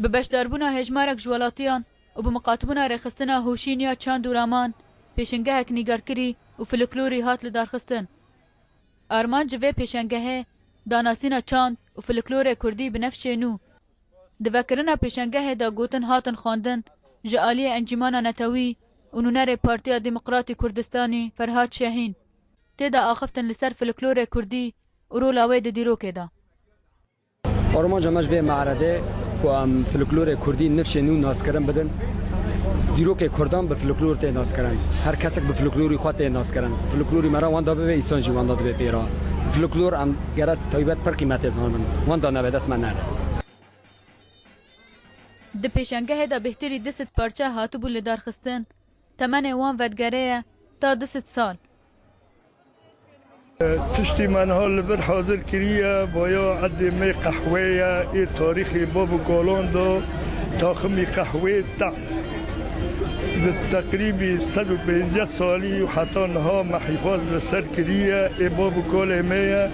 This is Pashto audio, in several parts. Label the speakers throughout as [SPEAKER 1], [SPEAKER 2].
[SPEAKER 1] bi beşdarbûna hejmarek ji welatiyan û bi miqatibûna rêxistina hûşîniya çand û raman pêşengehek nîgarkirî û folklorî hat li darxistin. Arman ji vê pêşengehê danasîna çand û folklorê Kurdî bi nefşê nû. Di vekirina pêşengehê de gotin hatin xwandin ji aliyê Encîmana Netewî û nûnerê Partiya Demokratîk Kurdistanê Ferhat Şehîn. Têda axiftin li ser folklorê Kurdî û rola wê di dîrokê de.
[SPEAKER 2] Armanca me ji vê meredê ku em folklorê Kurdî nifşê nû naskirin bidin. Dîrokê Kurdan bi folklor tê naskirin. Her kesek bi folklorî xwe tê naskirin. Folklorî me re wan da bibe îsan jî wan da dibe pêra. Folklor em geres taybet pir qîmetê zanin. Wan da neve dest me nere.
[SPEAKER 1] Di pêşengehê de bêhtirî 20 parça hatibû li darxistin. Temenê wan vedgerê ye ta 20 sal.
[SPEAKER 3] تشتی منها لبر حاضر کریه بایا عدی می قهوه ای تاریخی باب گالان دا تاخمی قهوه دعنه تقریبی 150 سالی و حتی نها محیفاظ لسر کریه ای باب گال میه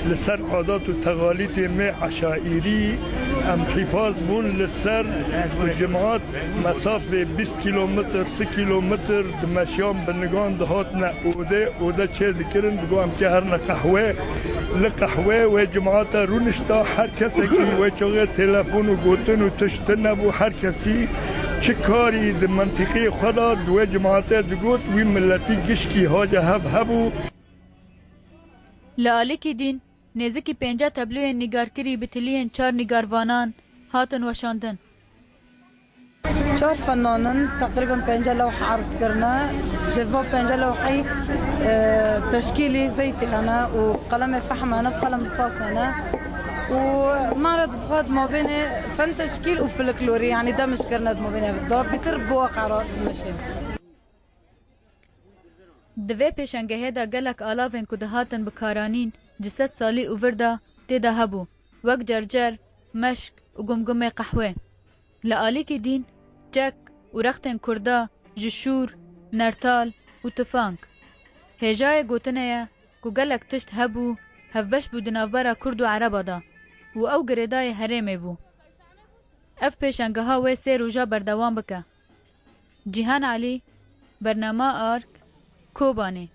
[SPEAKER 3] لسر عادات و تقالید می عشائری ام حفاظ بون لسر و جماعت مسافه 20 کیلومتر 3 کیلومتر دمشیان بنگان دهات نه اوده چه ذکرن بگو هم که هر نقهوه لقهوه و جماعت رونشتا هر کسی که و چوغه تلفون و گوتن و تشتن نبو هر کسی چه کاری د منطقه خدا دو جماعت دگوت وی ملتی گشکی هاجه هبو
[SPEAKER 1] لآلیکی دین نزدیکی 50 تبلوی نگارکری بتلیین 4 نگاروانان هاتن وشاندن.
[SPEAKER 4] 4 فنانن تقريبا 5 لوحة عرض كرنا جفوا 5 لوحي تشكيلي زيتي أنا وقلم فحم أنا بقلم رصاص أنا ومعرض بخاد ما بين فن تشكيل وفلكلوري يعني دمج كرنا ما بين بالضبط بترب بواقع ماشي.
[SPEAKER 1] دوی پیشنگهه دا گلک آلاوین که دهاتن بکارانین جسد سالی اووردا تیدا هبو وک جرجر، مشک و گمگم قهوه. لآلیکی دین جک و رختن کردا جشور، نرتال و تفانگ. هجای گوتنه که گلک تشت هبو هفبش بو دنافبارا کرد و عربا دا و او گریدای هریمه بو. اف پیشنگه ها وی سی روژا بردوام بکه. جیهان علی برنامه آرک کوبانه